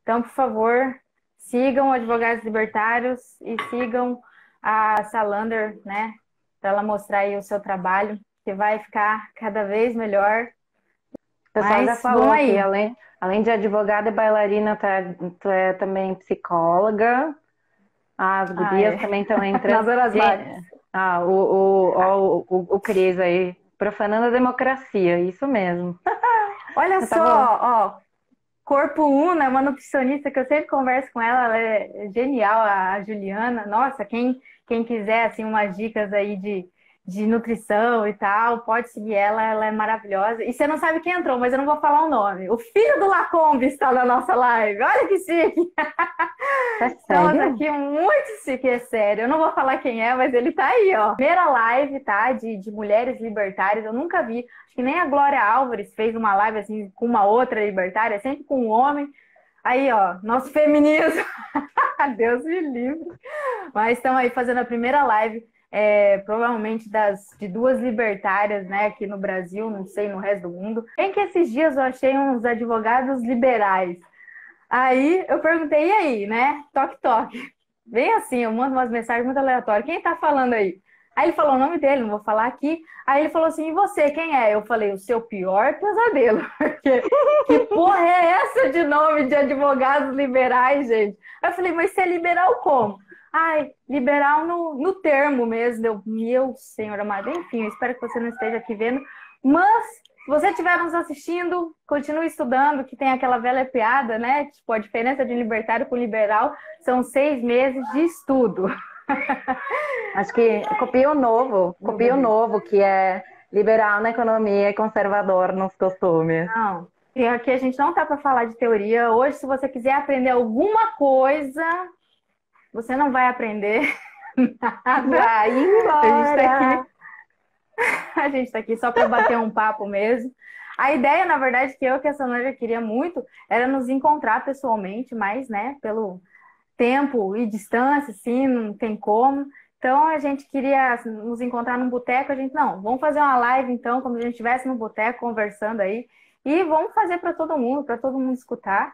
Então, por favor, sigam Advogados Libertários e sigam a Salander, né? Para ela mostrar aí o seu trabalho, que vai ficar cada vez melhor. O pessoal já Mas vamos falou que aí. além de advogada e bailarina, tu é também psicóloga. As Ah, gurias é. também estão entrando. Nas horas vagas. O Cris aí, profanando a democracia, isso mesmo. Olha Eu só, tava. ó, Corpo Uno é uma nutricionista que eu sempre converso com ela, ela é genial, a Juliana. Nossa, quem quiser assim umas dicas aí de nutrição e tal, pode seguir ela, ela é maravilhosa. E você não sabe quem entrou, mas eu não vou falar o nome. O filho do Lacombe está na nossa live. Olha que chique! É Estamos sério? aqui muito chique, é sério. Eu não vou falar quem é, mas ele tá aí, ó. Primeira live, tá? De mulheres libertárias. Eu nunca vi. Acho que nem a Glória Álvares fez uma live assim com uma outra libertária, sempre com um homem. Aí, ó, nosso feminismo. Deus me livre. Mas estão aí fazendo a primeira live, provavelmente de duas libertárias, né, aqui no Brasil, não sei, no resto do mundo. Em que esses dias eu achei uns advogados liberais. Aí eu perguntei, e aí, né? Toque, toque. Bem assim, eu mando umas mensagens muito aleatórias. Quem tá falando aí? Aí ele falou o nome dele, não vou falar aqui. Aí ele falou assim, e você, quem é? Eu falei, o seu pior pesadelo. Porque que porra é essa de nome de advogados liberais, gente? Aí eu falei, mas você é liberal como? Ai, liberal no termo mesmo. Meu senhor amado. Enfim, eu espero que você não esteja aqui vendo. Mas se você estiver nos assistindo, continue estudando, que tem aquela velha piada, né? Tipo, a diferença de libertário com liberal são 6 meses de estudo. Acho que copia o novo, que é liberal na economia e conservador nos costumes. Não, e aqui a gente não tá para falar de teoria. Hoje, se você quiser aprender alguma coisa, você não vai aprender nada. Vai A gente tá embora! aqui, a gente tá aqui só para bater um papo mesmo. A ideia, na verdade, que eu que a Solange queria muito era nos encontrar pessoalmente, mas, né, pelo tempo e distância, assim, não tem como. Então a gente queria nos encontrar num boteco, a gente, não, vamos fazer uma live então, como se a gente estivesse no boteco conversando aí, e vamos fazer para todo mundo escutar.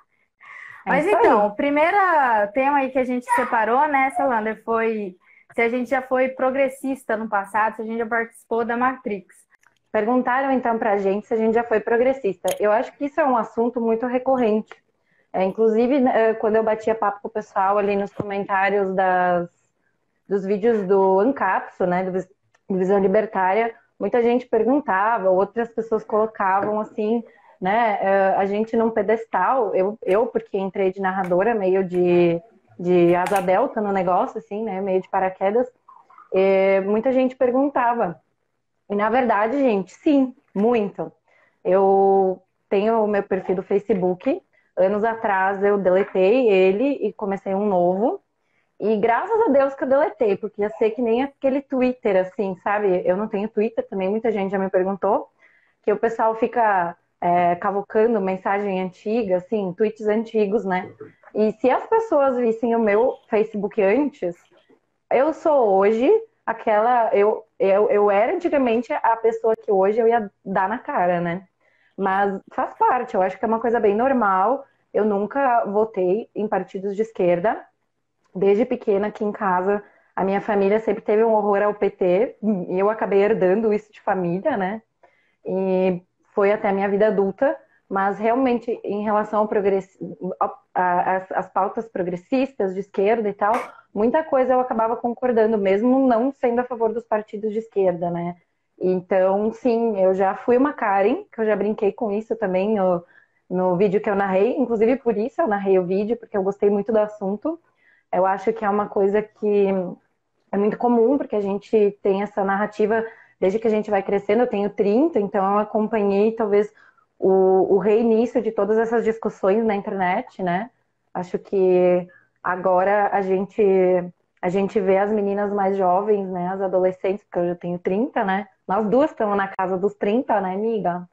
É Mas isso então, aí. o primeiro tema aí que a gente separou, né, Salander, foi se a gente já foi progressista no passado, se a gente já participou da Matrix. Perguntaram então pra gente se a gente já foi progressista. Eu acho que isso é um assunto muito recorrente. Inclusive, quando eu batia papo com o pessoal ali nos comentários dos vídeos do Ancapso, né, do Visão Libertária, muita gente perguntava, outras pessoas colocavam assim, né, a gente num pedestal, porque entrei de narradora, meio de asa delta no negócio, assim, né, meio de paraquedas, muita gente perguntava. E na verdade, gente, sim, muito. Eu tenho o meu perfil do Facebook. Anos atrás eu deletei ele e comecei um novo. E graças a Deus que eu deletei, porque ia ser que nem aquele Twitter, assim, sabe? Eu não tenho Twitter também, muita gente já me perguntou, que o pessoal fica cavucando mensagem antiga, assim, tweets antigos, né? E se as pessoas vissem o meu Facebook antes, eu sou hoje aquela. Eu era antigamente a pessoa que hoje eu ia dar na cara, né? Mas faz parte, eu acho que é uma coisa bem normal. Eu nunca votei em partidos de esquerda. Desde pequena aqui em casa, a minha família sempre teve um horror ao PT e eu acabei herdando isso de família, né? E foi até a minha vida adulta, mas realmente em relação ao às pautas progressistas de esquerda e tal, muita coisa eu acabava concordando, mesmo não sendo a favor dos partidos de esquerda, né? Então, sim, eu já fui uma Karen, que eu já brinquei com isso também no vídeo que eu narrei, inclusive por isso eu narrei o vídeo, porque eu gostei muito do assunto. Eu acho que é uma coisa que é muito comum, porque a gente tem essa narrativa desde que a gente vai crescendo. Eu tenho 30, então eu acompanhei talvez o reinício de todas essas discussões na internet, né? Acho que agora a gente vê as meninas mais jovens, né? As adolescentes, porque eu já tenho 30, né? Nós duas estamos na casa dos 30, né, amiga?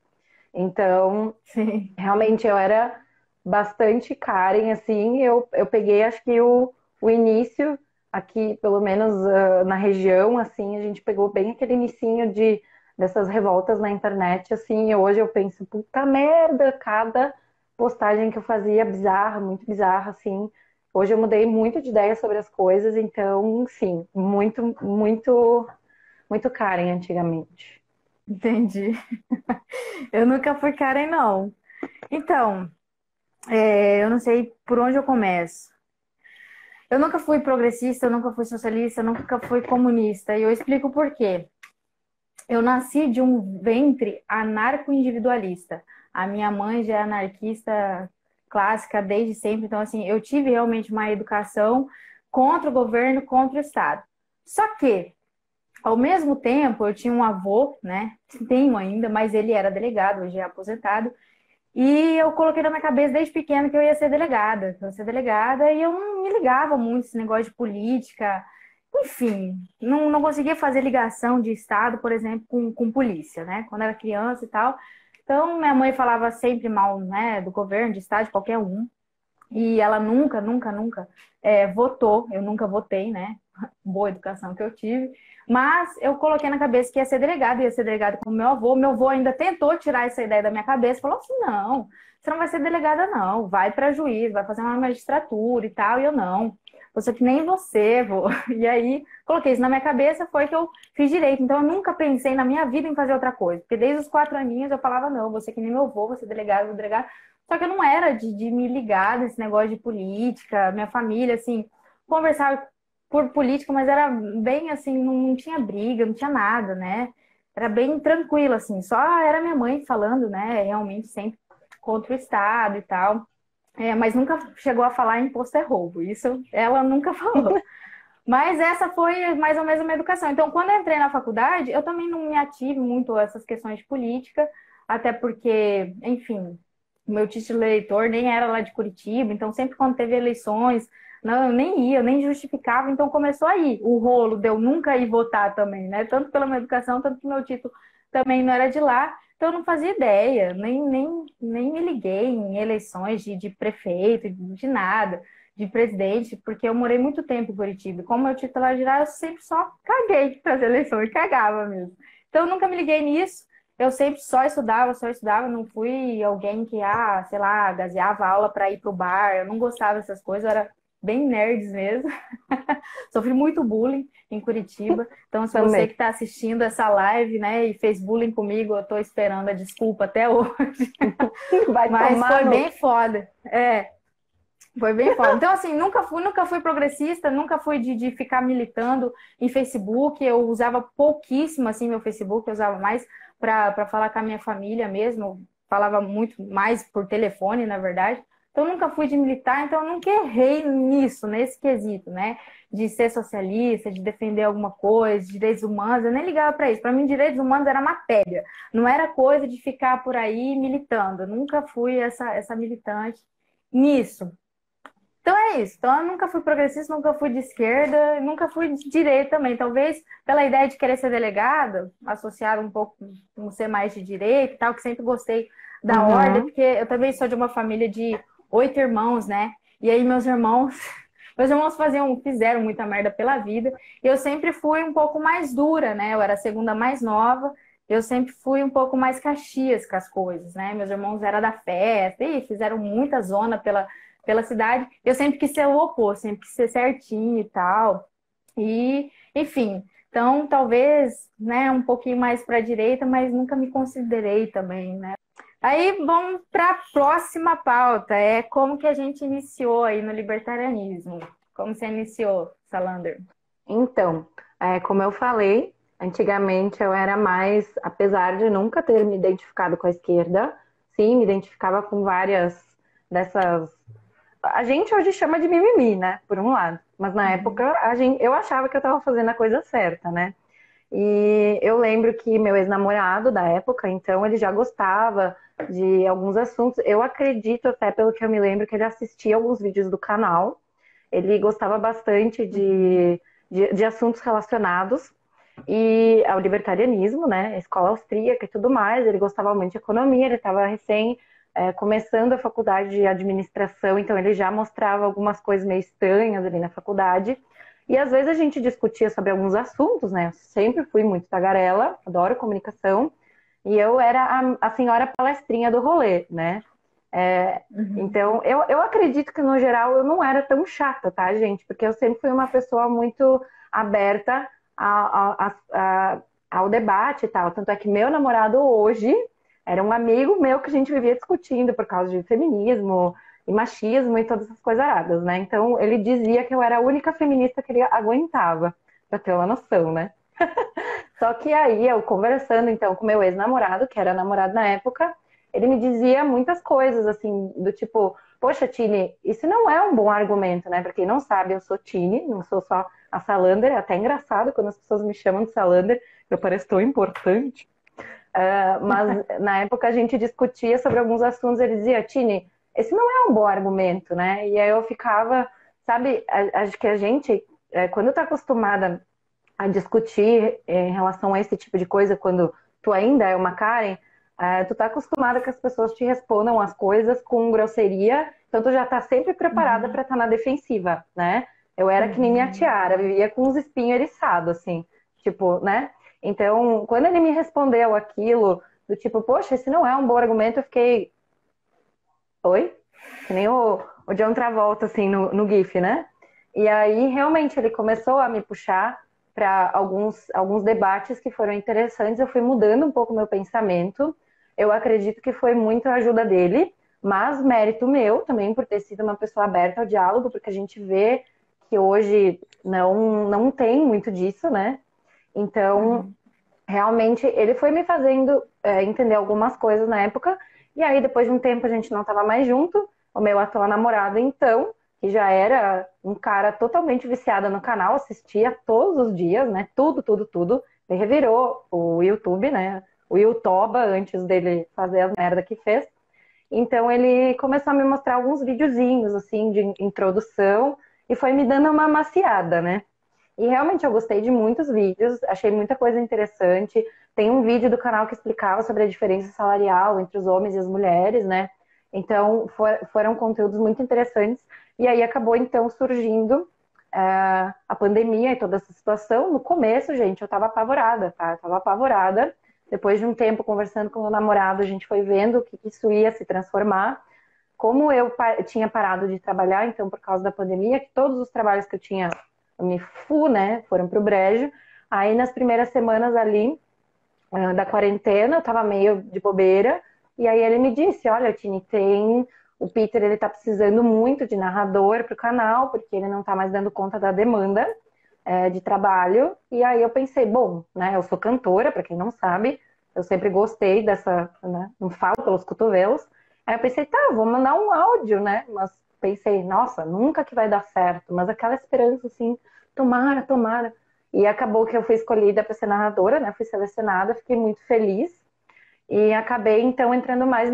Então, Sim. realmente eu era bastante Karen, assim, eu peguei acho que o início aqui, pelo menos na região, assim, a gente pegou bem aquele inicinho dessas revoltas na internet, assim, e hoje eu penso, puta merda, cada postagem que eu fazia bizarra, muito bizarra, assim. Hoje eu mudei muito de ideia sobre as coisas, então, sim, muito, muito, muito Karen antigamente. Entendi. Eu nunca fui Karen, não. Então, eu não sei por onde eu começo. Eu nunca fui progressista, eu nunca fui socialista, eu nunca fui comunista. E eu explico por quê. Eu nasci de um ventre anarco-individualista. A minha mãe já é anarquista clássica desde sempre. Então, assim, eu tive realmente uma educação contra o governo, contra o Estado. Só que, ao mesmo tempo, eu tinha um avô, né? Tenho ainda, mas ele era delegado, hoje é aposentado. E eu coloquei na minha cabeça desde pequena que eu ia ser delegada, que eu ia ser delegada, e eu não me ligava muito esse negócio de política. Enfim, não conseguia fazer ligação de Estado, por exemplo, com polícia, né? Quando era criança e tal. Então, minha mãe falava sempre mal, né, do governo, de Estado, de qualquer um. E ela nunca, nunca, nunca votou. Eu nunca votei, né? Boa educação que eu tive. Mas eu coloquei na cabeça que ia ser delegada com meu avô. Meu avô ainda tentou tirar essa ideia da minha cabeça. Falou assim: não, você não vai ser delegada, não. Vai para juiz, vai fazer uma magistratura e tal. E eu não. Você que nem você, vô. E aí, coloquei isso na minha cabeça. Foi que eu fiz direito. Então, eu nunca pensei na minha vida em fazer outra coisa. Porque desde os 4 aninhos eu falava: não, você que nem meu avô, você delegado, vou delegado. Só que eu não era de me ligar nesse negócio de política. Minha família, assim, conversava por política, mas era bem assim, não tinha briga, não tinha nada, né? Era bem tranquilo, assim. Só era minha mãe falando, né? Realmente sempre contra o Estado e tal. Mas nunca chegou a falar em imposto é roubo. Isso ela nunca falou. Mas essa foi mais ou menos uma educação. Então, quando eu entrei na faculdade, eu também não me ative muito a essas questões de política, até porque, enfim, o meu título de eleitor nem era lá de Curitiba, então sempre quando teve eleições, não, eu nem ia, eu nem justificava, então começou aí o rolo de eu nunca ir votar também, né? Tanto pela minha educação, tanto que meu título também não era de lá, então eu não fazia ideia, nem me liguei em eleições de prefeito, de nada de presidente, porque eu morei muito tempo em Curitiba. E como meu título era geral, eu sempre só caguei para as eleições, cagava mesmo. Então, eu nunca me liguei nisso. Eu sempre só estudava, não fui alguém que, sei lá, gaseava aula para ir pro bar. Eu não gostava dessas coisas, eu era bem nerds mesmo. Sofri muito bullying em Curitiba. Então, se você Também. que está assistindo essa live, né, e fez bullying comigo, eu estou esperando a desculpa até hoje. Vai Mas tomar foi no. bem foda. Foi bem foda. Então, assim, nunca fui progressista, nunca fui de ficar militando em Facebook. Eu usava pouquíssimo, assim, meu Facebook, eu usava mais para falar com a minha família mesmo. Eu falava muito mais por telefone, na verdade. Então, nunca fui de militar, então eu nunca errei nisso, nesse quesito, né? De ser socialista, de defender alguma coisa, de direitos humanos. Eu nem ligava para isso. Para mim, direitos humanos era matéria, não era coisa de ficar por aí militando. Eu nunca fui essa militante nisso. Então é isso. Então eu nunca fui progressista, nunca fui de esquerda, nunca fui de direita também. Talvez pela ideia de querer ser delegada, associado um pouco com ser mais de direita e tal, que sempre gostei da ordem, Uhum. porque eu também sou de uma família de 8 irmãos, né? E aí meus irmãos fizeram muita merda pela vida. E eu sempre fui um pouco mais dura, né? Eu era a segunda mais nova. Eu sempre fui um pouco mais caxias com as coisas, né? Meus irmãos eram da festa e fizeram muita zona pela cidade. Eu sempre quis ser o oposto, sempre quis ser certinho e tal. E, enfim, então talvez, né, um pouquinho mais para a direita, mas nunca me considerei também, né? Aí vamos para a próxima pauta, é como que a gente iniciou aí no libertarianismo. Como você iniciou, Salander? Então, como eu falei, antigamente eu era mais, apesar de nunca ter me identificado com a esquerda, sim, me identificava com várias dessas. A gente hoje chama de mimimi, né? Por um lado. Mas na época eu achava que eu estava fazendo a coisa certa, né? E eu lembro que meu ex-namorado da época, então, ele já gostava de alguns assuntos. Eu acredito, até pelo que eu me lembro, que ele assistia alguns vídeos do canal. Ele gostava bastante Uhum. de assuntos relacionados e ao libertarianismo, né? A escola austríaca e tudo mais. Ele gostava muito de economia, ele estava recém começando a faculdade de administração, então ele já mostrava algumas coisas meio estranhas ali na faculdade. E às vezes a gente discutia sobre alguns assuntos, né? Eu sempre fui muito tagarela, adoro comunicação, e eu era a senhora palestrinha do rolê, né? Uhum. Então, eu acredito que, no geral, eu não era tão chata, tá, gente? Porque eu sempre fui uma pessoa muito aberta ao debate e tal. Tanto é que meu namorado hoje era um amigo meu que a gente vivia discutindo por causa de feminismo e machismo e todas essas coisas aradas, né? Então, ele dizia que eu era a única feminista que ele aguentava, pra ter uma noção, né? Só que aí, eu conversando, então, com meu ex-namorado, que era namorado na época, ele me dizia muitas coisas, assim, do tipo, poxa, Tini, isso não é um bom argumento, né? Pra quem não sabe, eu sou Tini, não sou só a Salander, é até engraçado quando as pessoas me chamam de Salander, eu pareço tão importante. Mas na época a gente discutia sobre alguns assuntos, ele dizia, Tini, esse não é um bom argumento, né? E aí eu ficava, sabe, acho que a gente, quando tá acostumada a discutir em relação a esse tipo de coisa, quando tu ainda é uma Karen, tu tá acostumada que as pessoas te respondam as coisas com grosseria, então tu já tá sempre preparada Uhum. para estar na defensiva, né? Eu era que nem minha Uhum. tiara, vivia com os espinhos eriçados, assim, tipo, né? Então, quando ele me respondeu aquilo, do tipo, poxa, esse não é um bom argumento, eu fiquei, oi? Que nem o John Travolta, assim, no GIF, né? E aí, realmente, ele começou a me puxar para alguns debates que foram interessantes. Eu fui mudando um pouco meu pensamento. Eu acredito que foi muito a ajuda dele, mas mérito meu também por ter sido uma pessoa aberta ao diálogo, porque a gente vê que hoje não tem muito disso, né? Então, Uhum. realmente, ele foi me fazendo entender algumas coisas na época, e aí depois de um tempo a gente não estava mais junto, o meu atual namorado, então, que já era um cara totalmente viciado no canal, assistia todos os dias, né? Tudo, tudo, tudo. Ele revirou o YouTube, né? O YouTuba, antes dele fazer as merda que fez. Então ele começou a me mostrar alguns videozinhos, assim, de introdução, e foi me dando uma maciada, né? E realmente eu gostei de muitos vídeos, achei muita coisa interessante. Tem um vídeo do canal que explicava sobre a diferença salarial entre os homens e as mulheres, né? Então foram conteúdos muito interessantes. E aí acabou então surgindo a pandemia e toda essa situação. No começo, gente, eu tava apavorada, tá? Eu tava apavorada. Depois de um tempo conversando com o meu namorado, a gente foi vendo que isso ia se transformar. Como eu tinha parado de trabalhar, então, por causa da pandemia, que todos os trabalhos que eu tinha me né, foram pro brejo. Aí, nas primeiras semanas ali da quarentena, eu tava meio de bobeira. E aí ele me disse, olha, Tini, o Peter, ele tá precisando muito de narrador pro canal, porque ele não tá mais dando conta da demanda de trabalho. E aí eu pensei, bom, né, eu sou cantora, para quem não sabe, eu sempre gostei dessa, né, não falo pelos cotovelos. Aí eu pensei, tá, vou mandar um áudio, né? Mas pensei, nossa, nunca que vai dar certo. Mas aquela esperança, assim, tomara, tomara. E acabou que eu fui escolhida para ser narradora, né? Fui selecionada, fiquei muito feliz. E acabei, então, entrando mais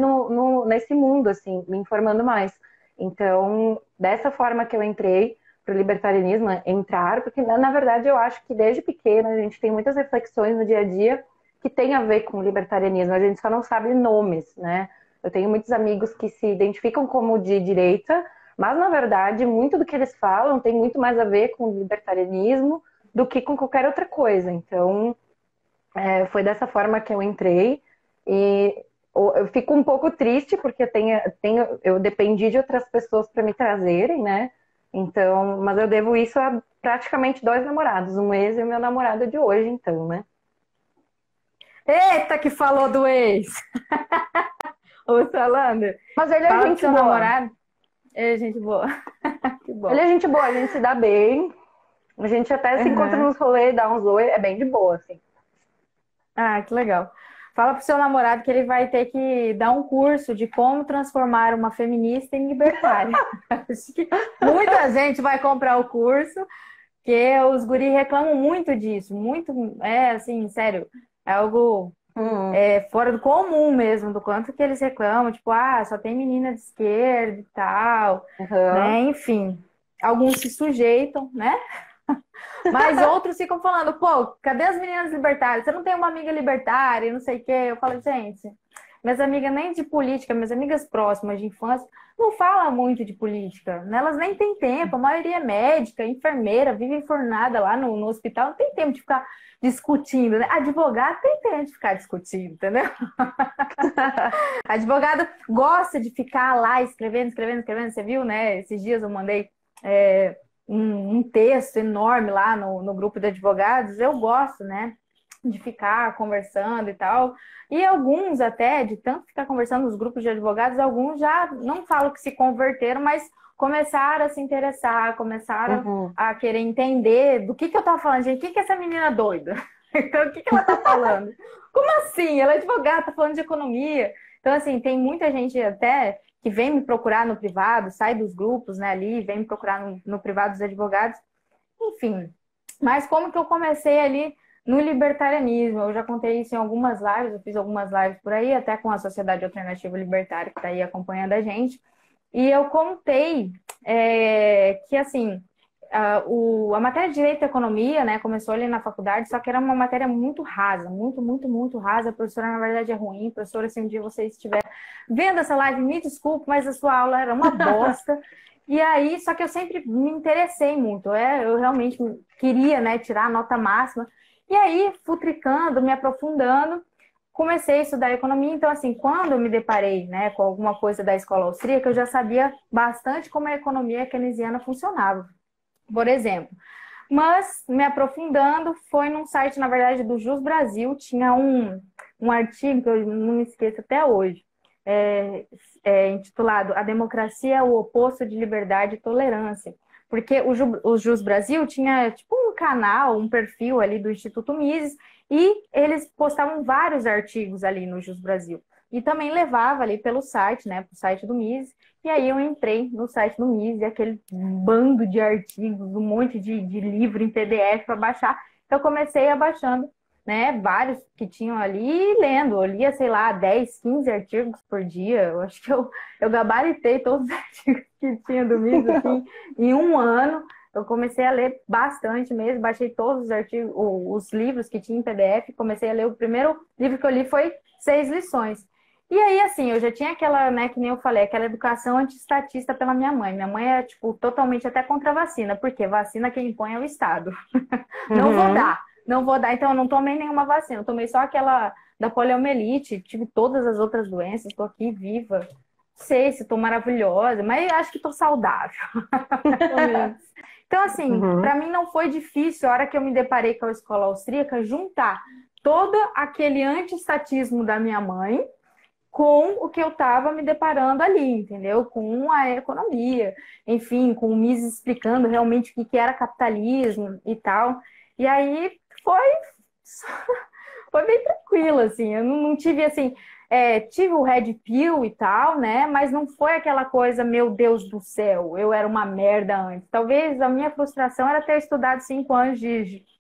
nesse mundo, assim, me informando mais. Então, dessa forma que eu entrei para o libertarianismo, entrar, porque, na verdade, eu acho que desde pequena a gente tem muitas reflexões no dia a dia que tem a ver com o libertarianismo, a gente só não sabe nomes, né? Eu tenho muitos amigos que se identificam como de direita, mas, na verdade, muito do que eles falam tem muito mais a ver com o libertarianismo do que com qualquer outra coisa. Então, foi dessa forma que eu entrei. E eu fico um pouco triste porque eu dependi de outras pessoas para me trazerem, né? Então, mas eu devo isso a praticamente dois namorados, um ex e o meu namorado de hoje, então, né? Eita, que falou do ex! Ô, Salander, Mas ele é fala pro gente seu boa. namorado. É, gente boa. Que Ele bom. é gente boa, a gente se dá bem. A gente até se encontra Uhum. nos rolês, dá uns oi, é bem de boa, assim. Ah, que legal. Fala pro seu namorado que ele vai ter que dar um curso de como transformar uma feminista em libertária. Acho que muita gente vai comprar o curso, que os guri reclamam muito disso, muito, assim, sério, é algo Hum, fora do comum mesmo, do quanto que eles reclamam, tipo, só tem menina de esquerda e tal, uhum. né? Enfim, alguns se sujeitam, né? Mas outros ficam falando, pô, cadê as meninas libertárias? Você não tem uma amiga libertária e não sei o quê. Eu falo, gente, minhas amigas nem de política, minhas amigas próximas de infância, não falam muito de política, né? Elas nem têm tempo, a maioria é médica, enfermeira, vive enfornada lá no hospital, não tem tempo de ficar discutindo, né? Advogado tem tempo de ficar discutindo, entendeu? Advogado gosta de ficar lá escrevendo, escrevendo, escrevendo. Você viu, né? Esses dias eu mandei um texto enorme lá no grupo de advogados. Eu gosto, né? De ficar conversando e tal. E alguns até, de tanto ficar conversando nos grupos de advogados, alguns já não falo que se converteram, mas começaram a se interessar, começaram a querer entender do que eu tava falando, gente, o que essa menina é doida? Então, o que ela tá falando? Como assim? Ela é advogada, tá falando de economia. Então, assim, tem muita gente até que vem me procurar no privado, sai dos grupos, né, ali, vem me procurar no privado dos advogados. Enfim, mas como que eu comecei ali no libertarianismo? Eu já contei isso em algumas lives, eu fiz algumas lives por aí, até com a Sociedade Alternativa Libertária, que está aí acompanhando a gente. E eu contei que, assim, a matéria de Direito e Economia, né, começou ali na faculdade, só que era uma matéria muito rasa, muito, muito, muito rasa. A professora, na verdade, é ruim. Professora, se um dia você estiver vendo essa live, me desculpe, mas a sua aula era uma bosta. E aí, só que eu sempre me interessei muito, eu realmente queria, né, tirar a nota máxima. E aí, futricando, me aprofundando, comecei a estudar economia. Então, assim, quando eu me deparei, né, com alguma coisa da escola austríaca, eu já sabia bastante como a economia keynesiana funcionava, por exemplo. Mas, me aprofundando, foi num site, na verdade, do Jus Brasil, tinha um artigo que eu não me esqueço até hoje, intitulado A Democracia é o Oposto de Liberdade e Tolerância. Porque o Jus Brasil tinha tipo um canal, um perfil ali do Instituto Mises, e eles postavam vários artigos ali no Jus Brasil. E também levava ali pelo site, né, pro site do Mises. E aí eu entrei no site do Mises, aquele bando de artigos, um monte de livro em PDF para baixar. Então eu comecei a baixando, né, vários que tinham ali e lendo. Eu lia, sei lá, 10, 15 artigos por dia. Eu acho que eu gabaritei todos os artigos que tinha do Mises, assim, em um ano. Eu comecei a ler bastante mesmo, baixei todos os artigos, os livros que tinha em PDF, comecei a ler. O primeiro livro que eu li foi 6 lições. E aí, assim, eu já tinha aquela, né, que nem eu falei, aquela educação antiestatista pela minha mãe. Minha mãe é, tipo, totalmente até contra a vacina, porque vacina quem impõe é o Estado. Não vou dar. Não vou dar, então eu não tomei nenhuma vacina. Eu tomei só aquela da poliomielite, tive todas as outras doenças, estou aqui viva. Não sei se estou maravilhosa, mas acho que estou saudável. Então, assim, para mim não foi difícil, a hora que eu me deparei com a escola austríaca, juntar todo aquele anti-estatismo da minha mãe com o que eu estava me deparando ali, entendeu? Com a economia, enfim, com o Mises explicando realmente o que era capitalismo e tal. E aí foi bem tranquilo, assim. Eu não tive, assim, tive o Red Pill e tal, né? Mas não foi aquela coisa, meu Deus do céu, eu era uma merda antes. Talvez a minha frustração era ter estudado 5 anos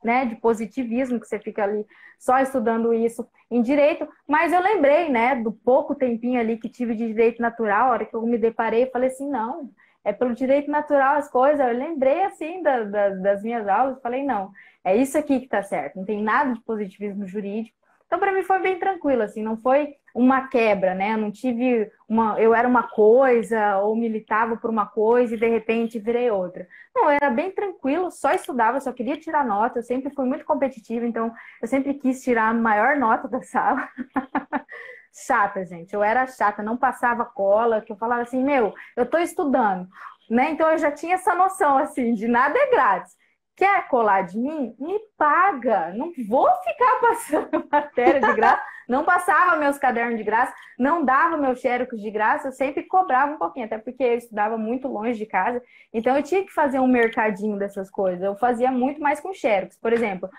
né, de positivismo, que você fica ali só estudando isso em direito. Mas eu lembrei, né, do pouco tempinho ali que tive de direito natural, a hora que eu me deparei, eu falei assim, não, é pelo direito natural as coisas. Eu lembrei, assim, das minhas aulas, falei, não, é isso aqui que tá certo, não tem nada de positivismo jurídico. Então, para mim foi bem tranquilo, assim, não foi uma quebra, né? Eu não tive eu era uma coisa, ou militava por uma coisa e de repente virei outra. Não, eu era bem tranquilo, só estudava, só queria tirar nota, eu sempre fui muito competitiva, então eu sempre quis tirar a maior nota da sala. Chata, gente, eu era chata, não passava cola, que eu falava assim, meu, eu tô estudando, né? Então eu já tinha essa noção, assim, de nada é grátis. Quer colar de mim? Me paga. Não vou ficar passando matéria de graça. Não passava meus cadernos de graça, não dava meus xerox de graça, eu sempre cobrava um pouquinho, até porque eu estudava muito longe de casa, então eu tinha que fazer um mercadinho dessas coisas. Eu fazia muito mais com xerox. Por exemplo,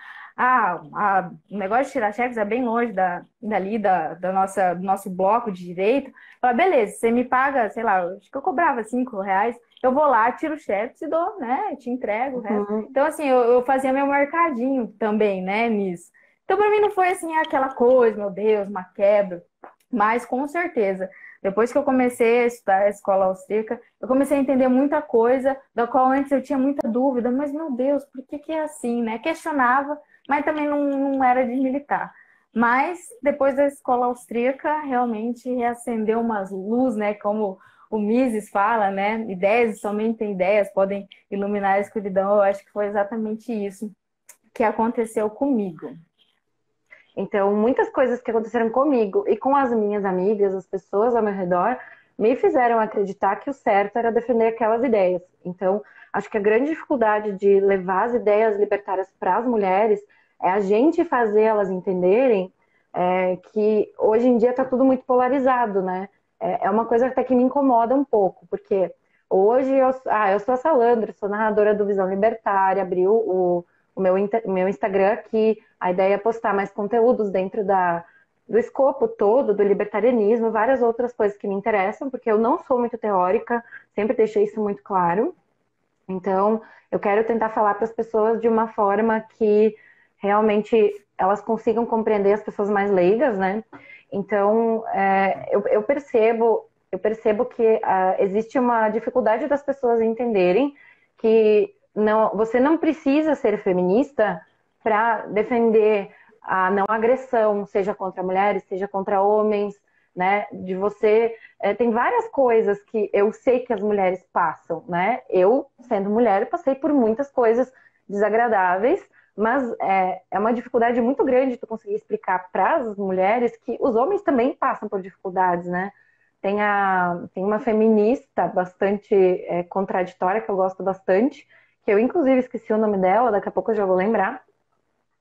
o negócio de tirar xerox é bem longe do nosso bloco de direito. Fala, beleza, você me paga, sei lá, acho que eu cobrava R$ 5. Eu vou lá, tiro o cheque e dou, né? Te entrego o resto. Então, assim, eu fazia meu mercadinho também, né, nisso. Então, para mim não foi, assim, aquela coisa, meu Deus, uma quebra. Mas, com certeza, depois que eu comecei a estudar a escola austríaca, eu comecei a entender muita coisa, da qual antes eu tinha muita dúvida. Mas, meu Deus, por que é assim, né? Questionava, mas também não era de militar. Mas depois da escola austríaca, realmente reacendeu umas luzes, né? Como o Mises fala, né? Ideias, somente ideias podem iluminar a escuridão. Eu acho que foi exatamente isso que aconteceu comigo. Então, muitas coisas que aconteceram comigo e com as minhas amigas, as pessoas ao meu redor, me fizeram acreditar que o certo era defender aquelas ideias. Então, acho que a grande dificuldade de levar as ideias libertárias para as mulheres é a gente fazer elas entenderem que hoje em dia está tudo muito polarizado, né? É uma coisa até que me incomoda um pouco, porque hoje eu sou a Salandra, sou narradora do Visão Libertária, abri o meu Instagram aqui, a ideia é postar mais conteúdos dentro do escopo todo do libertarianismo, várias outras coisas que me interessam, porque eu não sou muito teórica, sempre deixei isso muito claro. Então, eu quero tentar falar para as pessoas de uma forma que realmente elas consigam compreender as pessoas mais leigas, né? Então, eu percebo que existe uma dificuldade das pessoas entenderem que você não precisa ser feminista para defender a não agressão, seja contra mulheres, seja contra homens, né? De você tem várias coisas que eu sei que as mulheres passam, né? Eu, sendo mulher, passei por muitas coisas desagradáveis, mas é uma dificuldade muito grande tu conseguir explicar para as mulheres que os homens também passam por dificuldades, né? Tem uma feminista bastante contraditória, que eu gosto bastante, que eu inclusive esqueci o nome dela, daqui a pouco eu já vou lembrar,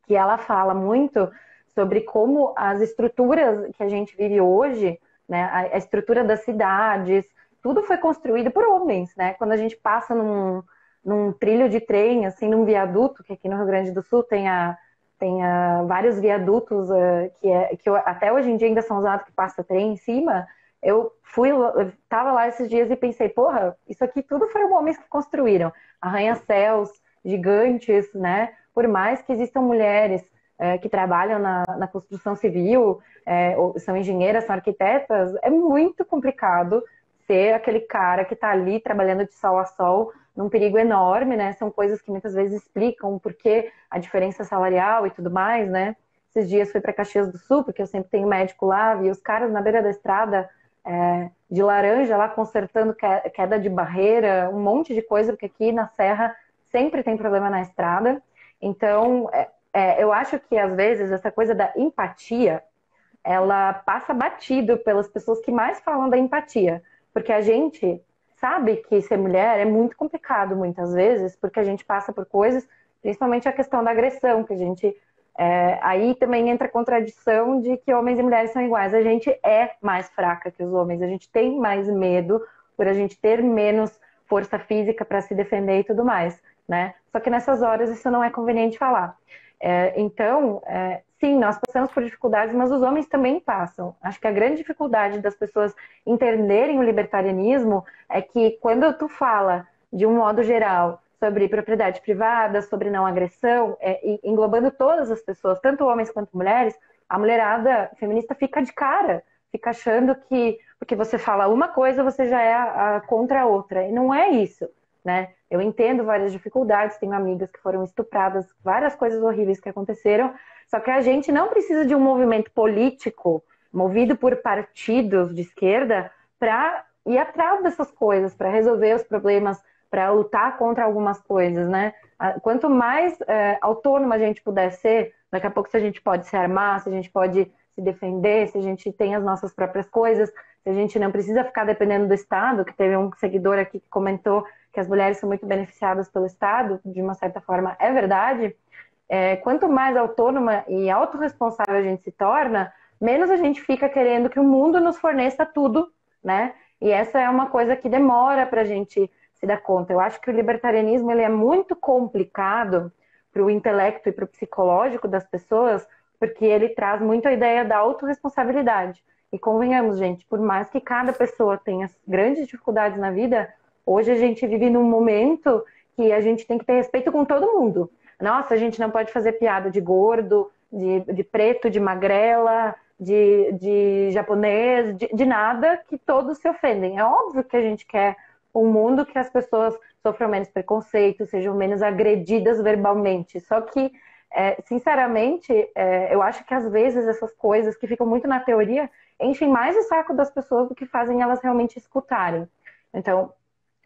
que ela fala muito sobre como as estruturas que a gente vive hoje, né, a estrutura das cidades, tudo foi construído por homens, né? Quando a gente passa num trilho de trem, assim, num viaduto, que aqui no Rio Grande do Sul tem vários viadutos até hoje em dia ainda são usados, que passa trem em cima. Eu tava lá esses dias e pensei, porra, isso aqui tudo foram homens que construíram. Arranha-céus gigantes, né? Por mais que existam mulheres que trabalham na construção civil, ou são engenheiras, são arquitetas, é muito complicado ser aquele cara que está ali trabalhando de sol a sol, num perigo enorme, né? São coisas que muitas vezes explicam por que a diferença salarial e tudo mais, né? Esses dias fui para Caxias do Sul, porque eu sempre tenho médico lá, vi os caras na beira da estrada de laranja lá consertando queda de barreira, um monte de coisa, porque aqui na Serra sempre tem problema na estrada. Então, eu acho que às vezes essa coisa da empatia, ela passa batido pelas pessoas que mais falam da empatia. Porque a gente sabe que ser mulher é muito complicado muitas vezes, porque a gente passa por coisas, principalmente a questão da agressão, que a gente... aí também entra a contradição de que homens e mulheres são iguais. A gente é mais fraca que os homens, a gente tem mais medo por a gente ter menos força física para se defender e tudo mais, né? Só que nessas horas isso não é conveniente falar. Então, sim, nós passamos por dificuldades, mas os homens também passam. Acho que a grande dificuldade das pessoas entenderem o libertarianismo é que quando tu fala, de um modo geral, sobre propriedade privada, sobre não agressão, englobando todas as pessoas, tanto homens quanto mulheres, a mulherada feminista fica de cara, fica achando que porque você fala uma coisa, você já é contra a outra. E não é isso, né? Eu entendo várias dificuldades, tenho amigas que foram estupradas, várias coisas horríveis que aconteceram, só que a gente não precisa de um movimento político movido por partidos de esquerda para ir atrás dessas coisas, para resolver os problemas, para lutar contra algumas coisas, né? Quanto mais autônoma a gente puder ser, daqui a pouco se a gente pode se armar, se a gente pode se defender, se a gente tem as nossas próprias coisas, se a gente não precisa ficar dependendo do Estado, que teve um seguidor aqui que comentou que as mulheres são muito beneficiadas pelo Estado, de uma certa forma é verdade. Quanto mais autônoma e autorresponsável a gente se torna, menos a gente fica querendo que o mundo nos forneça tudo, né? E essa é uma coisa que demora para a gente se dar conta. Eu acho que o libertarianismo ele é muito complicado para o intelecto e para o psicológico das pessoas, porque ele traz muito a ideia da autorresponsabilidade. E convenhamos, gente, por mais que cada pessoa tenha grandes dificuldades na vida, hoje a gente vive num momento que a gente tem que ter respeito com todo mundo. Nossa, a gente não pode fazer piada de gordo, de preto, de magrela, de japonês, de nada, que todos se ofendem. É óbvio que a gente quer um mundo que as pessoas sofram menos preconceito, sejam menos agredidas verbalmente. Só que sinceramente, eu acho que às vezes essas coisas que ficam muito na teoria enchem mais o saco das pessoas do que fazem elas realmente escutarem. Então,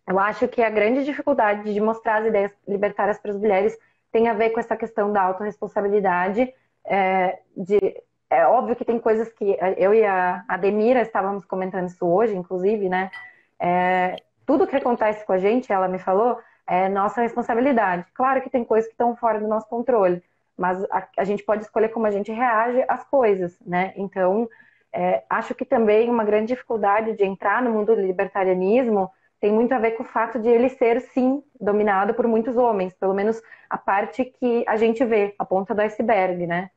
eu acho que a grande dificuldade de mostrar as ideias libertárias para as mulheres tem a ver com essa questão da autorresponsabilidade. É óbvio que tem coisas que eu e a Ademira estávamos comentando isso hoje, inclusive, né? Tudo que acontece com a gente, ela me falou, é nossa responsabilidade. Claro que tem coisas que estão fora do nosso controle, mas a gente pode escolher como a gente reage às coisas, né? Então, acho que também uma grande dificuldade de entrar no mundo do libertarianismo tem muito a ver com o fato de ele ser, sim, dominado por muitos homens, pelo menos a parte que a gente vê, a ponta do iceberg, né?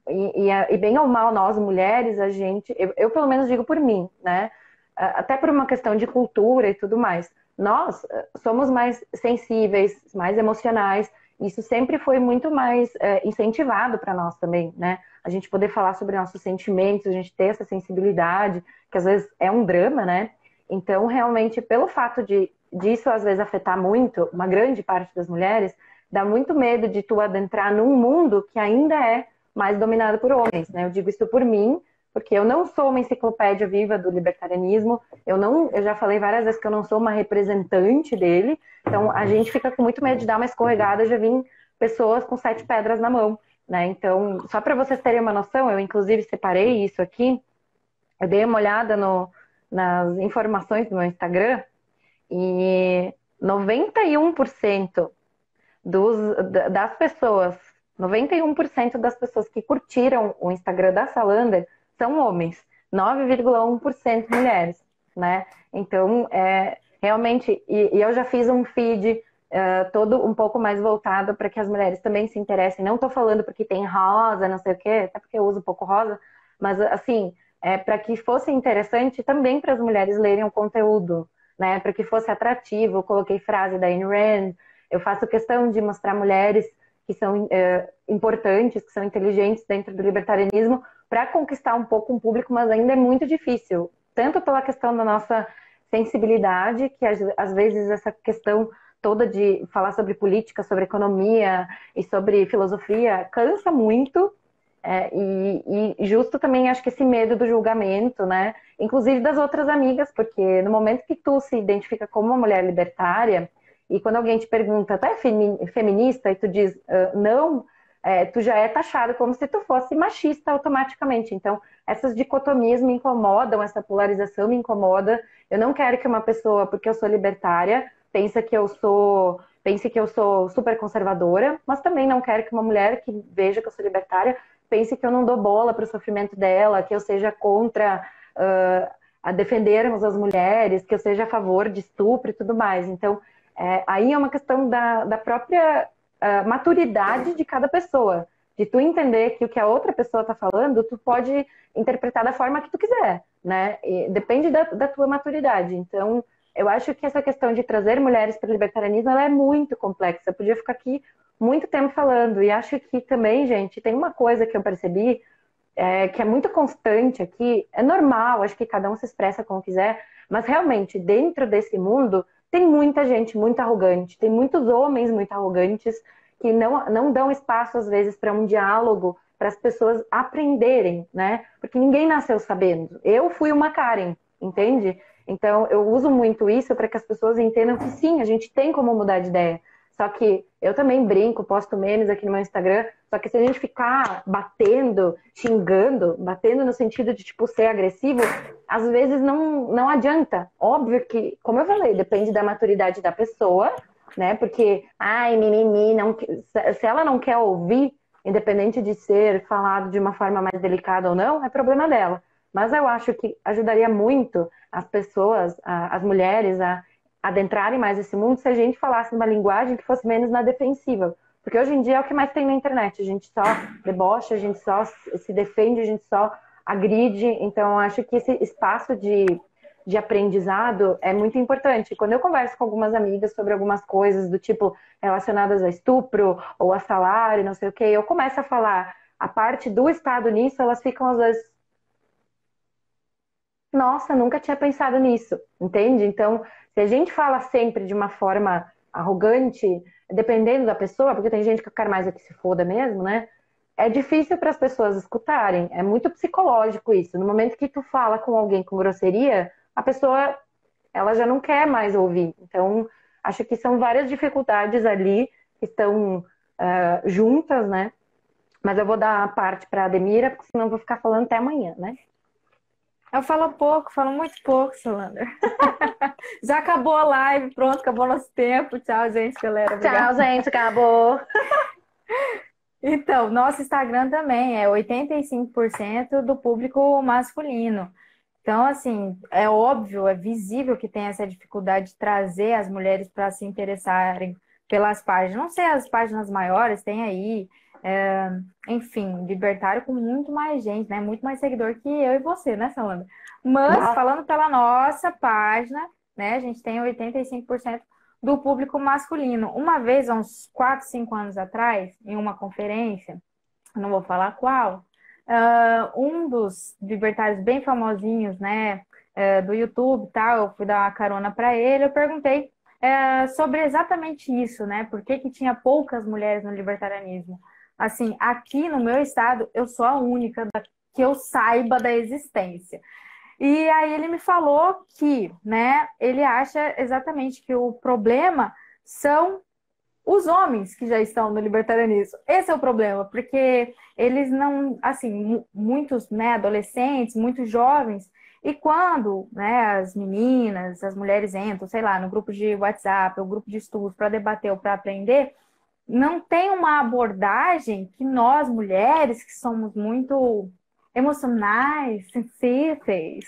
E bem ou mal, nós mulheres, a gente, eu pelo menos digo por mim, né? Até por uma questão de cultura e tudo mais. Nós somos mais sensíveis, mais emocionais. Isso sempre foi muito mais incentivado para nós também, né? A gente poder falar sobre nossos sentimentos, a gente ter essa sensibilidade, que às vezes é um drama, né? Então, realmente, pelo fato disso às vezes afetar muito, uma grande parte das mulheres, dá muito medo de tu adentrar num mundo que ainda é mais dominado por homens, né? Eu digo isso por mim, porque eu não sou uma enciclopédia viva do libertarianismo, eu já falei várias vezes que eu não sou uma representante dele, então a gente fica com muito medo de dar uma escorregada, já vim pessoas com 7 pedras na mão, né? Então, só para vocês terem uma noção, eu inclusive separei isso aqui, eu dei uma olhada nas informações do meu Instagram e 91% das pessoas, 91% das pessoas que curtiram o Instagram da Salander são homens, 9,1% mulheres, né? Então, realmente, e eu já fiz um feed todo um pouco mais voltado para que as mulheres também se interessem. Não estou falando porque tem rosa, não sei o quê, até porque eu uso um pouco rosa, mas assim, para que fosse interessante também para as mulheres lerem o conteúdo, né? Para que fosse atrativo. Eu coloquei frase da Ayn Rand, eu faço questão de mostrar mulheres que são importantes, que são inteligentes dentro do libertarianismo, para conquistar um pouco um público, mas ainda é muito difícil. Tanto pela questão da nossa sensibilidade, que às vezes essa questão toda de falar sobre política, sobre economia e sobre filosofia cansa muito. E justo também acho que esse medo do julgamento, né? Inclusive das outras amigas, porque no momento que tu se identifica como uma mulher libertária, e quando alguém te pergunta, tu é feminista? E tu diz não, tu já é taxado como se tu fosse machista automaticamente. Então, essas dicotomias me incomodam, essa polarização me incomoda. Eu não quero que uma pessoa, porque eu sou libertária, pense que eu sou super conservadora, mas também não quero que uma mulher que veja que eu sou libertária pense que eu não dou bola para o sofrimento dela, que eu seja contra a defendermos as mulheres, que eu seja a favor de estupro e tudo mais. Então, aí é uma questão da própria maturidade de cada pessoa, de tu entender que o que a outra pessoa está falando, tu pode interpretar da forma que tu quiser, né? E depende da tua maturidade. Então, eu acho que essa questão de trazer mulheres para o libertarianismo, ela é muito complexa. Eu podia ficar aqui muito tempo falando. E acho que também, gente, tem uma coisa que eu percebi que é muito constante aqui. É normal, acho que cada um se expressa como quiser, mas realmente, dentro desse mundo, tem muita gente muito arrogante, tem muitos homens muito arrogantes que não dão espaço, às vezes, para um diálogo, para as pessoas aprenderem, né? Porque ninguém nasceu sabendo. Eu fui uma Karen, entende? Então, eu uso muito isso para que as pessoas entendam que sim, a gente tem como mudar de ideia. Só que eu também brinco, posto memes aqui no meu Instagram, só que se a gente ficar batendo, xingando, batendo no sentido de, tipo, ser agressivo, às vezes não adianta. Óbvio que, como eu falei, depende da maturidade da pessoa, né? Porque, ai, mimimi, não, se ela não quer ouvir, independente de ser falado de uma forma mais delicada ou não, é problema dela. Mas eu acho que ajudaria muito as pessoas, as mulheres, a adentrarem mais esse mundo se a gente falasse uma linguagem que fosse menos na defensiva. Porque hoje em dia é o que mais tem na internet. A gente só debocha, a gente só se defende, a gente só agride. Então, eu acho que esse espaço de aprendizado é muito importante. Quando eu converso com algumas amigas sobre algumas coisas do tipo relacionadas a estupro ou a salário, não sei o quê, eu começo a falar a parte do Estado nisso, elas ficam às vezes, nossa, nunca tinha pensado nisso, entende? Então, se a gente fala sempre de uma forma arrogante, dependendo da pessoa, porque tem gente que eu quero mais é que se foda mesmo, né? É difícil para as pessoas escutarem. É muito psicológico isso. No momento que tu fala com alguém com grosseria, a pessoa ela já não quer mais ouvir. Então, acho que são várias dificuldades ali que estão juntas, né? Mas eu vou dar a parte para a Ademira, porque senão eu vou ficar falando até amanhã, né? Eu falo pouco, falo muito pouco, Solander. Já acabou a live, pronto, acabou nosso tempo. Tchau, gente, galera. Tchau, Obrigada. gente, acabou. Então, nosso Instagram também é 85% do público masculino. Então, assim, é óbvio, é visível que tem essa dificuldade de trazer as mulheres para se interessarem pelas páginas. Não sei, as páginas maiores tem aí, enfim, libertário com muito mais gente, né? Muito mais seguidor que eu e você, né, Salanda? Mas, falando pela nossa página, né, a gente tem 85% do público masculino. Uma vez, há uns 4, 5 anos atrás, em uma conferência, não vou falar qual, um dos libertários bem famosinhos, né, do YouTube e tal, eu fui dar uma carona para ele, eu perguntei sobre exatamente isso, né, por que que tinha poucas mulheres no libertarianismo. Assim, aqui no meu estado, eu sou a única que eu saiba da existência. E aí ele me falou que, né, ele acha exatamente que o problema são os homens que já estão no libertarianismo. Esse é o problema, porque eles não, assim, muitos, né, adolescentes, muitos jovens, e quando, né, as meninas, as mulheres entram, sei lá, no grupo de WhatsApp, ou grupo de estudos para debater ou para aprender, não tem uma abordagem que nós, mulheres, que somos muito emocionais, sensíveis,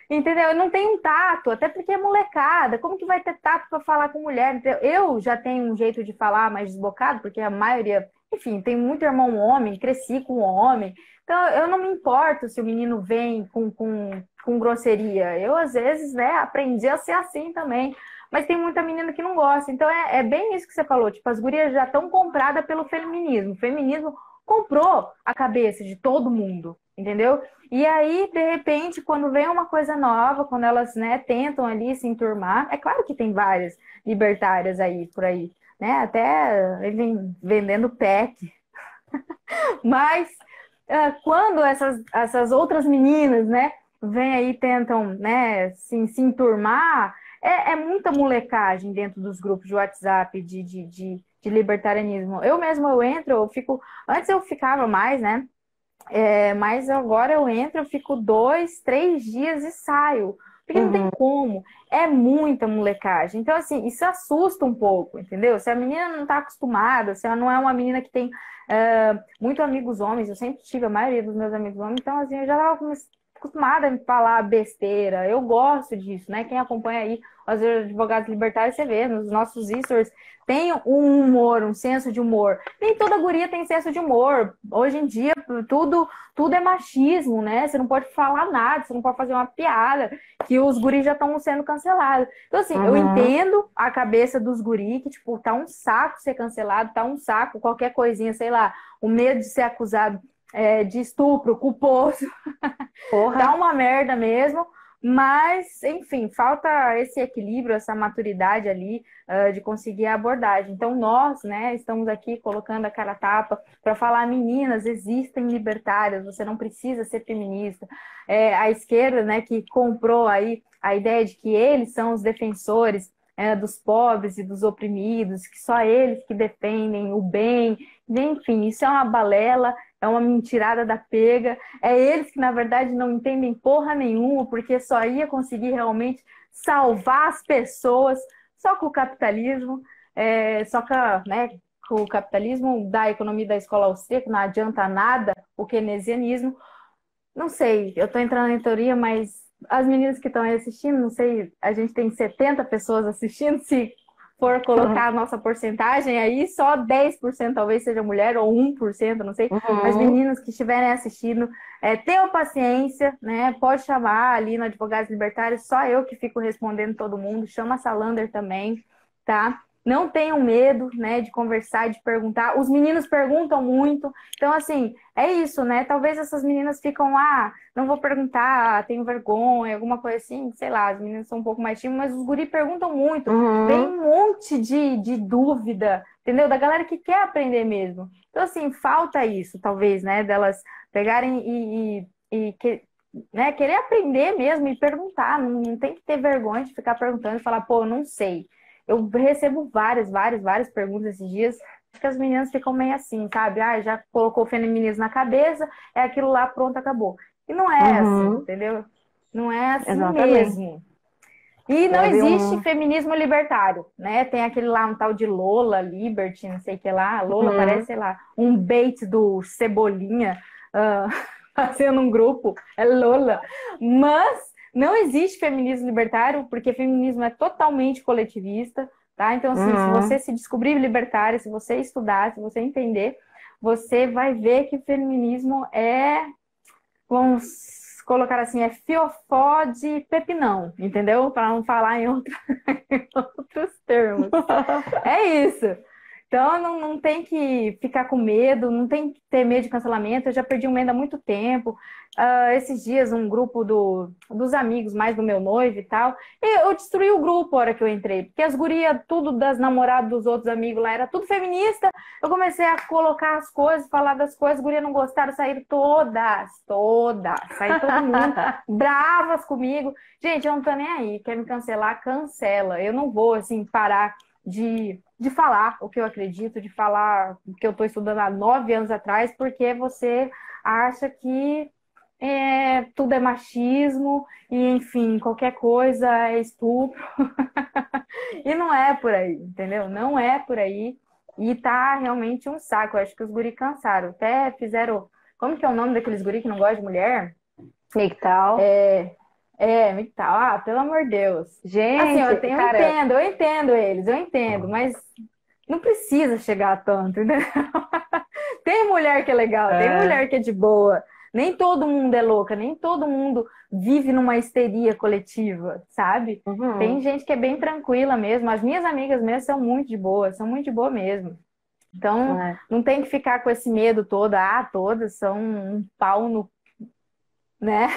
entendeu? Não tem um tato, até porque é molecada. Como que vai ter tato para falar com mulher? Entendeu? Eu já tenho um jeito de falar mais desbocado, porque a maioria, enfim, tem muito irmão homem, cresci com homem. Então, eu não me importo se o menino vem com grosseria. Eu, às vezes, né, aprendi a ser assim também. Mas tem muita menina que não gosta. Então, é bem isso que você falou. Tipo, as gurias já estão compradas pelo feminismo. O feminismo comprou a cabeça de todo mundo, entendeu? E aí, de repente, quando vem uma coisa nova, quando elas, né, tentam ali se enturmar, é claro que tem várias libertárias aí por aí, né? Até vem vendendo pack. Mas quando essas outras meninas, né, vêm aí e tentam, né, se enturmar, é muita molecagem dentro dos grupos de WhatsApp de libertarianismo. Eu mesmo eu entro, eu fico. Antes eu ficava mais, né? Mas agora eu entro, eu fico 2, 3 dias e saio. Porque não tem como. É muita molecagem. Então, assim, isso assusta um pouco, entendeu? Se a menina não está acostumada, se ela não é uma menina que tem muito amigos homens, eu sempre tive a maioria dos meus amigos homens, então, assim, eu já estava acostumada a falar besteira. Eu gosto disso, né? Quem acompanha aí os advogados libertários, você vê, nos nossos stories, tem um humor, um senso de humor. Nem toda guria tem senso de humor. Hoje em dia, tudo é machismo, né? Você não pode falar nada, você não pode fazer uma piada, que os guris já estão sendo cancelados. Então, assim, eu entendo a cabeça dos guris, que, tipo, tá um saco ser cancelado, tá um saco, qualquer coisinha, sei lá, o medo de ser acusado de estupro, culposo. Tá uma merda mesmo. Mas, enfim, falta esse equilíbrio, essa maturidade ali de conseguir a abordagem. Então, nós, né, estamos aqui colocando a cara a tapa para falar, meninas, existem libertárias, você não precisa ser feminista. A esquerda, né, que comprou aí a ideia de que eles são os defensores dos pobres e dos oprimidos, que só eles que defendem o bem. Enfim, isso é uma balela, é uma mentirada da pega. É eles que, na verdade, não entendem porra nenhuma, porque só ia conseguir realmente salvar as pessoas só com o capitalismo, só né, com o capitalismo da economia da escola austríaca, não adianta nada o keynesianismo. Não sei, eu estou entrando em teoria, mas as meninas que estão aí assistindo, não sei, a gente tem 70 pessoas assistindo, se for colocar a nossa porcentagem aí, só 10% talvez seja mulher, ou 1%, não sei. Mas meninas que estiverem assistindo, tenham paciência, né? Pode chamar ali no Advogados Libertários, só eu que fico respondendo todo mundo, chama a Salander também, tá? não tenham medo, né, de conversar, de perguntar. Os meninos perguntam muito. Então, assim, é isso, né? Talvez essas meninas ficam, não vou perguntar, tenho vergonha, alguma coisa assim, sei lá, as meninas são um pouco mais tímidas, mas os guri perguntam muito. Vem Uhum. um monte de dúvida, entendeu? Da galera que quer aprender mesmo. Então, assim, falta isso, talvez, né, delas pegarem né, querer aprender mesmo e perguntar. Não tem que ter vergonha de ficar perguntando e falar, pô, eu não sei. Eu recebo várias perguntas esses dias. Acho que as meninas ficam meio assim, sabe? Já colocou o feminismo na cabeça, é aquilo lá, pronto, acabou. E não é assim, Uhum. entendeu? Não é assim Exatamente. mesmo. E não Teve existe um. feminismo libertário, né? Tem aquele lá, um tal de Lola, Liberty, não sei o que lá. Lola parece, Uhum. sei lá, um bait do Cebolinha, ah, fazendo um grupo, é Lola. Mas não existe feminismo libertário, porque feminismo é totalmente coletivista, tá? Então, assim, se você Uhum. se descobrir libertário, se você estudar, se você entender, você vai ver que feminismo vamos colocar assim, é fiofó de pepinão, entendeu? Para não falar em outros termos. É isso. Então não tem que ficar com medo, não tem que ter medo de cancelamento. Eu já perdi um medo há muito tempo. Esses dias, um grupo dos amigos, mais do meu noivo e tal, eu destruí o grupo a hora que eu entrei, porque as gurias, tudo das namoradas dos outros amigos lá, era tudo feminista. Eu comecei a colocar as coisas, falar das coisas, as gurias não gostaram, saíram todas, saiu todo mundo, bravas comigo. Gente, eu não tô nem aí, quer me cancelar, cancela. Eu não vou, assim, parar de falar o que eu acredito, de falar o que eu estou estudando há 9 anos atrás, porque você acha que tudo é machismo e, enfim, qualquer coisa é estupro. E não é por aí, entendeu? Não é por aí. E tá realmente um saco. Eu acho que os guri cansaram. Até fizeram. Como que é o nome daqueles guri que não gostam de mulher? MGTOW. Tal. Pelo amor de Deus. Assim, Gente, cara, eu entendo eles, eu entendo, mas não precisa chegar a tanto, entendeu? Tem mulher que é legal, tem é, mulher que é de boa. Nem todo mundo é louca, nem todo mundo vive numa histeria coletiva, sabe? Tem uhum, gente que é bem tranquila mesmo. As minhas amigas mesmo são muito de boa, são muito de boa mesmo. Então, é. não tem que ficar com esse medo todo. Todas são um pau no, né?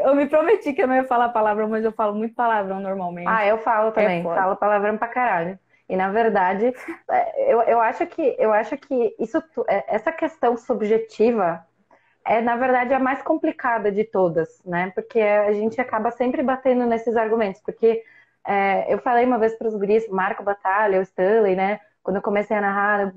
Eu me prometi que eu não ia falar palavrão, mas eu falo muito palavrão Ah, normalmente. eu falo É também, foda. falo palavrão pra caralho. E na verdade, eu acho que essa questão subjetiva é, na verdade, a mais complicada de todas, né? Porque a gente acaba sempre batendo nesses argumentos. Porque eu falei uma vez para os guris, Marco Batalha, o Stanley, né? Quando eu comecei a narrar,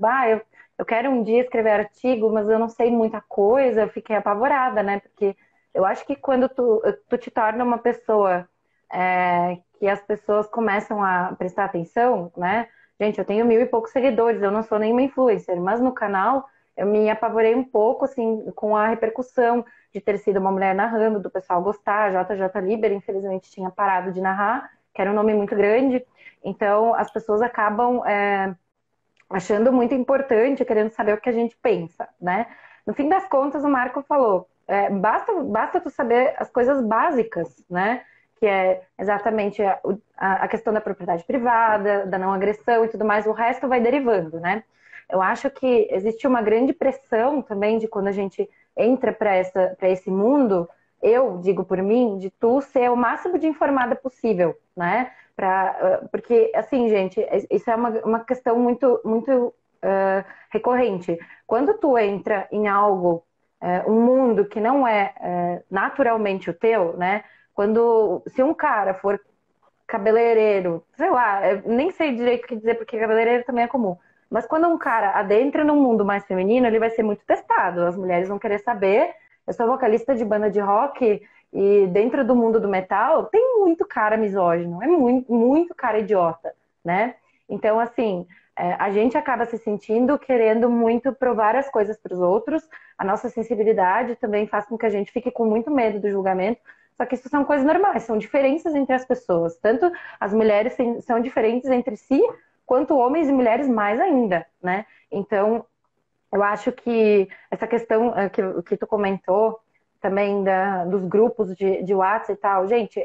eu quero um dia escrever artigo, mas eu não sei muita coisa, eu fiquei apavorada, né? Porque eu acho que quando tu te torna uma pessoa que as pessoas começam a prestar atenção, né? Gente, eu tenho 1.000 e poucos seguidores, eu não sou nenhuma influencer, mas no canal eu me apavorei um pouco, assim, com a repercussão de ter sido uma mulher narrando, do pessoal gostar. A JJ Liber, infelizmente, tinha parado de narrar, que era um nome muito grande. Então, as pessoas acabam achando muito importante, querendo saber o que a gente pensa, né? No fim das contas, o Marco falou, basta tu saber as coisas básicas, né? Que é exatamente a questão da propriedade privada, da não agressão e tudo mais, o resto vai derivando, né? Eu acho que existe uma grande pressão também de quando a gente entra para esse mundo, eu digo por mim, de tu ser o máximo de informada possível, né? Porque, assim, gente, isso é uma questão muito, muito recorrente. Quando tu entra em algo, um mundo que não é naturalmente o teu, né? Se um cara for cabeleireiro, sei lá, eu nem sei direito o que dizer, porque cabeleireiro também é comum. Mas quando um cara adentra num mundo mais feminino, ele vai ser muito testado. As mulheres vão querer saber. Eu sou vocalista de banda de rock e dentro do mundo do metal tem muito cara misógino, é muito, muito cara idiota, né? Então, assim, a gente acaba se sentindo querendo muito provar as coisas para os outros. A nossa sensibilidade também faz com que a gente fique com muito medo do julgamento. Só que isso são coisas normais, são diferenças entre as pessoas. Tanto as mulheres são diferentes entre si, quanto homens e mulheres mais ainda, né? Então, eu acho que essa questão que tu comentou também dos grupos de WhatsApp e tal, gente,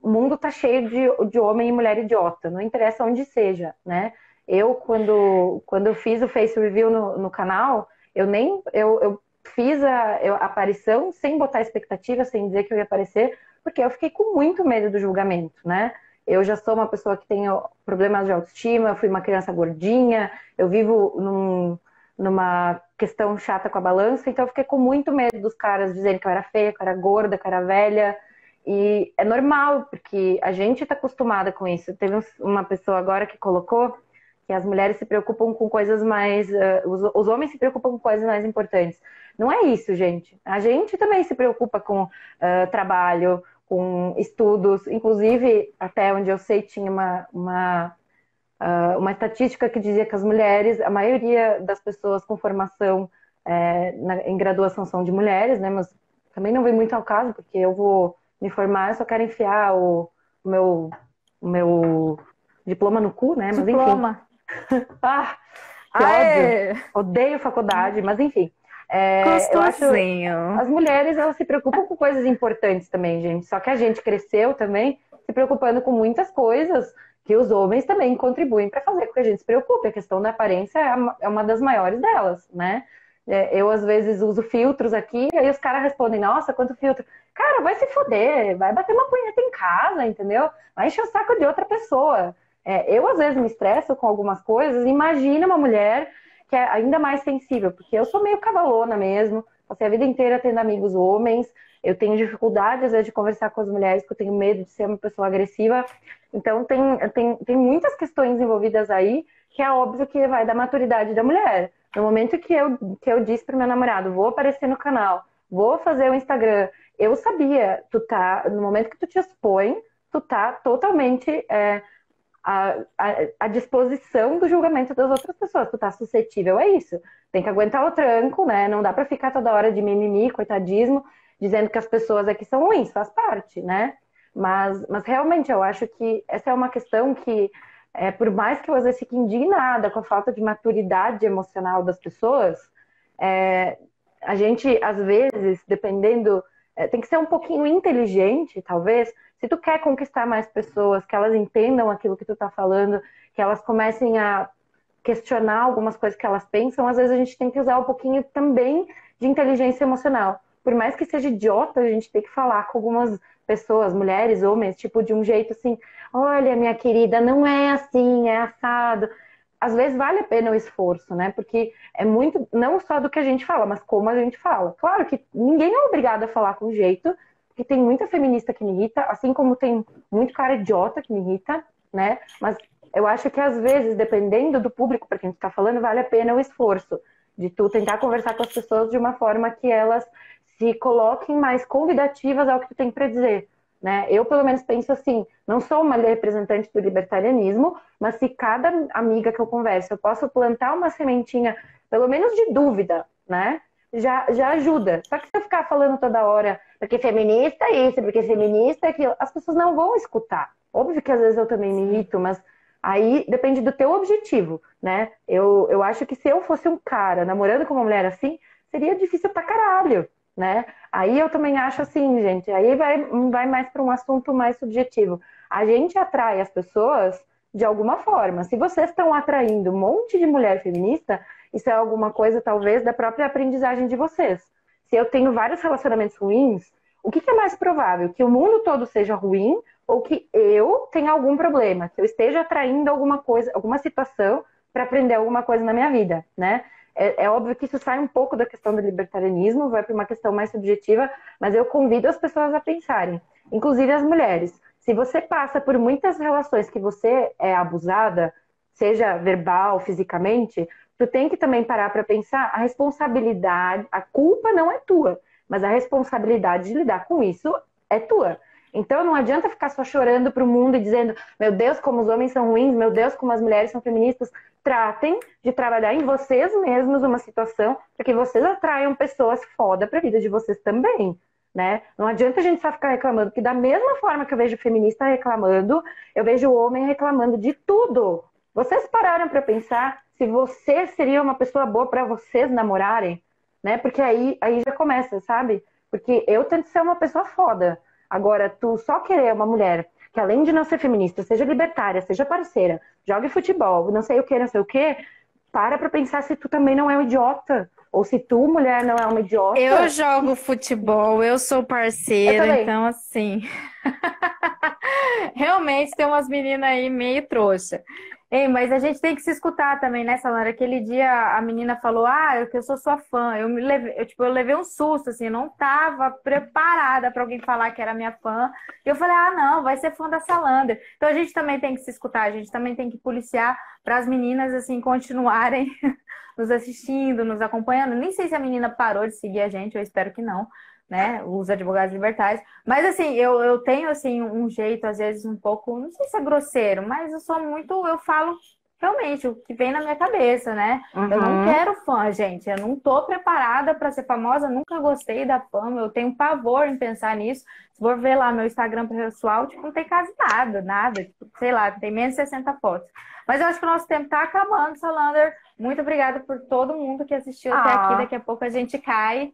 o mundo tá cheio de homem e mulher idiota, não interessa onde seja, né? Eu, quando eu fiz o Face Review no canal, eu fiz a aparição sem botar expectativa, sem dizer que eu ia aparecer, porque eu fiquei com muito medo do julgamento, né? Eu já sou uma pessoa que tem problemas de autoestima, eu fui uma criança gordinha, eu vivo numa questão chata com a balança, então eu fiquei com muito medo dos caras dizerem que eu era feia, que eu era gorda, que eu era velha. E é normal, porque a gente está acostumada com isso. Teve uma pessoa agora que colocou que as mulheres se preocupam com coisas mais... os homens se preocupam com coisas mais importantes. Não é isso, gente. A gente também se preocupa com trabalho, com estudos. Inclusive, até onde eu sei, tinha uma estatística que dizia que as mulheres, a maioria das pessoas com formação em graduação são de mulheres, né? Mas também não vem muito ao caso, porque eu vou me formar, eu só quero enfiar o meu diploma no cu, né? Mas Diploma. enfim. Que ódio. Odeio faculdade, mas enfim. Eu acho as mulheres, elas se preocupam com coisas importantes também, gente. Só que a gente cresceu também se preocupando com muitas coisas que os homens também contribuem para fazer com que a gente se preocupe. A questão da aparência é uma das maiores delas, né? Eu, às vezes, uso filtros aqui, aí os caras respondem, nossa, quanto filtro. Cara, vai se foder, vai bater uma punheta em casa, entendeu? Vai encher o saco de outra pessoa. Eu, às vezes, me estresso com algumas coisas. Imagina uma mulher que é ainda mais sensível, porque eu sou meio cavalona mesmo, passei a vida inteira tendo amigos homens, eu tenho dificuldade, às vezes, de conversar com as mulheres, porque eu tenho medo de ser uma pessoa agressiva. Então, tem muitas questões envolvidas aí, que é óbvio que vai da maturidade da mulher. No momento que eu disse pro meu namorado, vou aparecer no canal, vou fazer o Instagram, eu sabia, no momento que tu te expõe, tu tá totalmente à disposição do julgamento das outras pessoas, tu tá suscetível a isso. Tem que aguentar o tranco, né? Não dá pra ficar toda hora de mimimi, coitadismo, dizendo que as pessoas aqui são ruins, faz parte, né? Mas realmente eu acho que essa é uma questão que, por mais que eu às vezes fique indignada com a falta de maturidade emocional das pessoas, a gente, às vezes, dependendo, tem que ser um pouquinho inteligente, talvez. Se tu quer conquistar mais pessoas, que elas entendam aquilo que tu tá falando, que elas comecem a questionar algumas coisas que elas pensam, às vezes a gente tem que usar um pouquinho também de inteligência emocional. Por mais que seja idiota, a gente tem que falar com algumas pessoas, mulheres, homens, tipo, de um jeito assim, olha, minha querida, não é assim, é assado. Às vezes vale a pena o esforço, né? Porque é muito, não só do que a gente fala, mas como a gente fala. Claro que ninguém é obrigado a falar com jeito, porque tem muita feminista que me irrita, assim como tem muito cara idiota que me irrita, né? Mas eu acho que às vezes, dependendo do público para quem tu tá falando, vale a pena o esforço de tu tentar conversar com as pessoas de uma forma que elas se coloquem mais convidativas ao que tu tem para dizer, né? Eu, pelo menos, penso assim, não sou uma representante do libertarianismo, mas se cada amiga que eu converso, eu posso plantar uma sementinha, pelo menos de dúvida, né? Já ajuda. Só que se eu ficar falando toda hora, porque feminista é isso, porque feminista é aquilo, as pessoas não vão escutar. Óbvio que às vezes eu também me irrito, mas aí depende do teu objetivo, né? Eu acho que se eu fosse um cara namorando com uma mulher assim, seria difícil pra caralho, né? Aí eu também acho assim, gente, aí vai mais para um assunto mais subjetivo. A gente atrai as pessoas de alguma forma. Se vocês estão atraindo um monte de mulher feminista, isso é alguma coisa, talvez, da própria aprendizagem de vocês. Se eu tenho vários relacionamentos ruins, o que é mais provável? Que o mundo todo seja ruim ou que eu tenha algum problema? Que eu esteja atraindo alguma coisa, alguma situação para aprender alguma coisa na minha vida, né? É óbvio que isso sai um pouco da questão do libertarianismo, vai para uma questão mais subjetiva, mas eu convido as pessoas a pensarem, inclusive as mulheres. Se você passa por muitas relações que você é abusada, seja verbal, fisicamente, tu tem que também parar para pensar a responsabilidade, a culpa não é tua, mas a responsabilidade de lidar com isso é tua. Então não adianta ficar só chorando pro mundo e dizendo, meu Deus, como os homens são ruins, meu Deus, como as mulheres são feministas. Tratem de trabalhar em vocês mesmos uma situação para que vocês atraiam pessoas foda pra vida de vocês também, né? Não adianta a gente só ficar reclamando, que da mesma forma que eu vejo feminista reclamando, eu vejo o homem reclamando de tudo. Vocês pararam para pensar se você seria uma pessoa boa para vocês namorarem, né? Porque aí já começa, sabe? Porque eu tento ser uma pessoa foda. Agora, tu só querer uma mulher que, além de não ser feminista, seja libertária, seja parceira, jogue futebol, não sei o que, não sei o que, para pensar se tu também não é um idiota. Ou se tu, mulher, não é uma idiota. Eu jogo futebol, eu sou Eu parceira, também. então assim. Realmente tem umas meninas aí meio trouxa. Ei, mas a gente tem que se escutar também, né, Salara? Aquele dia a menina falou, que eu sou sua fã. Eu levei um susto, assim, eu não tava preparada para alguém falar que era minha fã. E eu falei, não, vai ser fã da Salander. Então a gente também tem que se escutar, a gente também tem que policiar para as meninas, assim, continuarem nos assistindo, nos acompanhando. Nem sei se a menina parou de seguir a gente, eu espero que não, né? Os advogados libertários. Mas assim, eu tenho assim um jeito, às vezes, um pouco, não sei se é grosseiro, mas eu falo realmente o que vem na minha cabeça, né? Eu não Uhum. quero fã, gente. Eu não tô preparada para ser famosa, nunca gostei da fama, eu tenho pavor em pensar nisso. Se for ver lá meu Instagram pessoal, tipo, não tem quase nada, nada. Tipo, sei lá, tem menos de 60 fotos. Mas eu acho que o nosso tempo tá acabando, Salander. Muito obrigada por todo mundo que assistiu até aqui. Ah, Daqui a pouco a gente cai.